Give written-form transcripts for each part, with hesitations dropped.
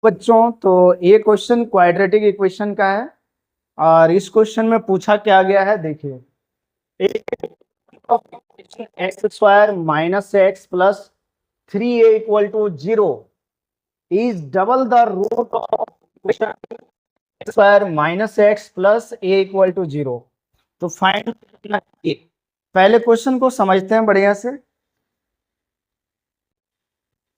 बच्चों, तो ये क्वेश्चन क्वाड्रेटिक इक्वेशन का है और इस क्वेश्चन में पूछा क्या गया है, देखिए x square minus x plus 3a equal to 0 is double the root of x square minus x plus a equal to 0। तो फाइंड, पहले क्वेश्चन को समझते हैं बढ़िया से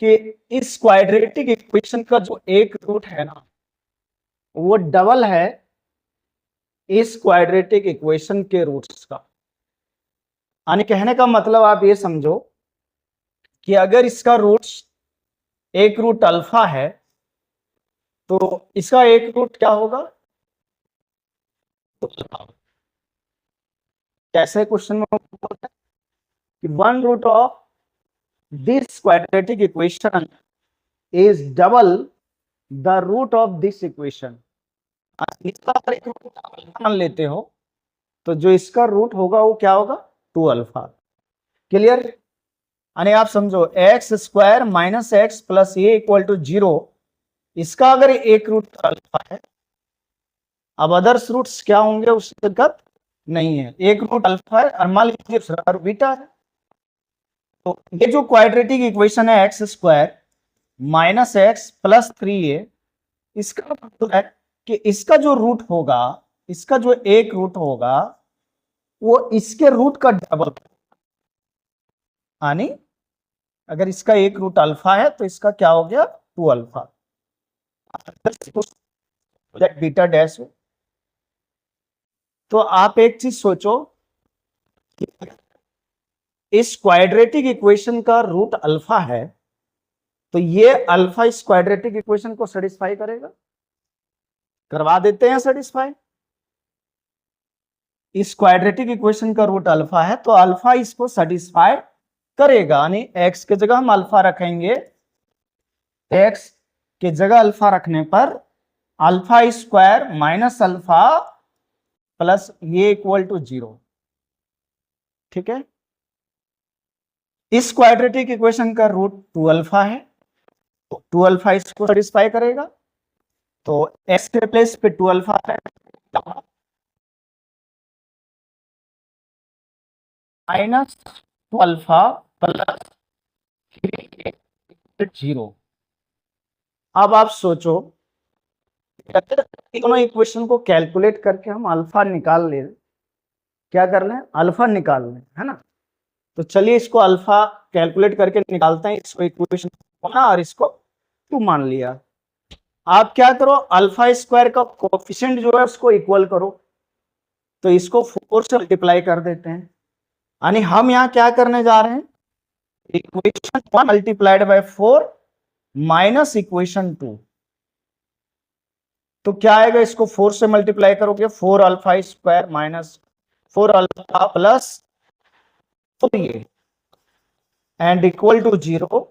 कि इस क्वाड्रेटिक इक्वेशन का जो एक रूट है ना, वो डबल है इस क्वाड्रेटिक इक्वेशन के रूट्स का। यानी कहने का मतलब आप ये समझो कि अगर इसका रूट्स एक रूट अल्फा है तो इसका एक रूट क्या होगा, कैसे क्वेश्चन में बोलते हैं कि one root of this quadratic equation is double the root of this equation. इसका एक रूट मान लेते हो तो जो इसका रूट होगा वो क्या होगा, 2 अल्फा। क्लियर? यानी आप समझो x square minus x plus a equal to 0, इसका अगर एक रूट अल्फा है, अब अदर्स रूट्स क्या होंगे उससे दिक्कत नहीं है, एक रूट अल्फा है और मान लीजिए बीटा है। तो ये जो क्वाड्रेटिक इक्वेशन है x square minus x plus 3a, इसका मतलब है कि इसका जो रूट होगा, इसका जो एक रूट होगा वो इसके रूट का डबल। यानी अगर इसका एक रूट अल्फा है तो इसका क्या हो गया, 2 अल्फा बीटा डैश। तो आप एक चीज सोचो, इस क्वाड्रेटिक इक्वेशन का रूट अल्फा है तो ये अल्फा इस क्वाड्रेटिक इक्वेशन को सेटिस्फाई करेगा, करवा देते हैं सेटिस्फाई। इस क्वाड्रेटिक इक्वेशन का रूट अल्फा है तो अल्फा इसको सेटिस्फाई करेगा। यानी एक्स के जगह हम अल्फा रखेंगे, एक्स के जगह अल्फा रखने पर alpha square minus alpha plus ये इक्वल टू 0। ठीक है, इस क्वाड्रेटिक इक्वेशन का रूट 2 अल्फा है तो 2 अल्फा इसको सेटिस्फाई करेगा। तो एक्स के प्लेस पे 2 अल्फा है, माइनस 2 अल्फा प्लस 0। अब आप सोचो दोनों इक्वेशन को कैलकुलेट करके हम अल्फा निकाल ले, क्या कर लें, अल्फा निकाल लें, है ना। तो चलिए इसको अल्फा कैलकुलेट करके निकालते हैं, इसको इक्वेशन ना और इसको 2 मान लिया। आप क्या करो, अल्फा स्क्वायर का कोएफिशिएंट जो है उसको इक्वल करो, तो इसको 4 से मल्टीप्लाई कर देते हैं। यानी हम यहाँ क्या करने जा रहे हैं, equation 1 multiplied by 4 minus equation 2। तो क्या आएगा, इसको 4 से मल्टीप्लाई करोगे 4 alpha square minus 4 alpha plus 4a and equal to 0।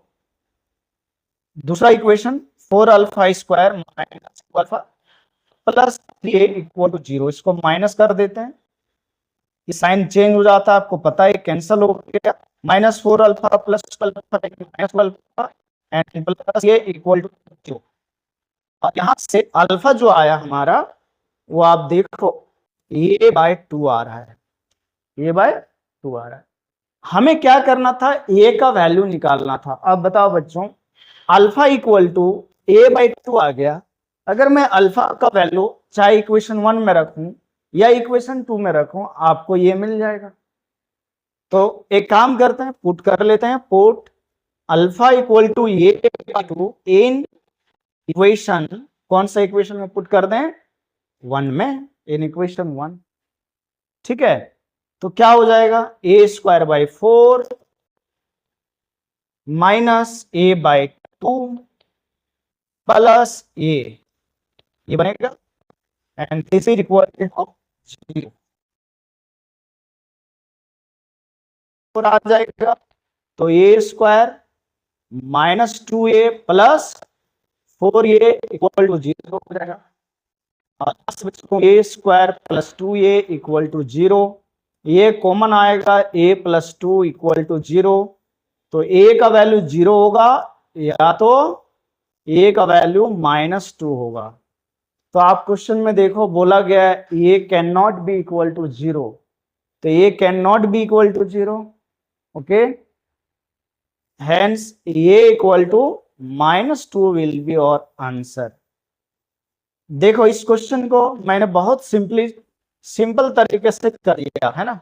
दूसरा equation 4 alpha square minus alpha plus 3a equal to 0, इसको माइनस कर देते हैं, ये साइन चेंज हो जाता है, आपको पता है कैंसिल हो गया, minus 4 alpha plus alpha minus alpha and plus ये इक्वल टू 0। और यहां से अल्फा जो आया हमारा वो आप देखो a बाय 2 आ रहा है, a बाय 2 आ रहा है। हमें क्या करना था, a का वैल्यू निकालना था। अब बताओ बच्चों, alpha equal to a by 2 आ गया, अगर मैं अल्फा का वैल्यू चाहे इक्वेशन 1 में रखूं या इक्वेशन 2 में रखूं आपको ये मिल जाएगा। तो एक काम करते हैं, पुट कर लेते हैं, पुट अल्फा इक्वल टू ये इन इक्वेशन, कौन सा इक्वेशन में पुट कर दें, 1 में, इन इक्वेशन 1। ठीक है, तो क्या हो जाएगा, A square by 4 minus A by 2 plus A, ये बनेगा and this is equal to 0 आ जाएगा। तो A square minus 2a plus 4a equal to 0 हो जाएगा। और A square plus 2a equal to 0, ये कॉमन आएगा, a प्लस 2 इक्वल टू 0। तो a का वैल्यू 0 होगा या तो ए का वैल्यू -2 होगा। तो आप क्वेश्चन में देखो बोला गया है A can not be equal to 0, तो A can not be equal to 0, okay, hence A equal to -2 will be our answer. देखो इस क्वेश्चन को मैंने बहुत सिंपल तरीके से कर दिया है ना।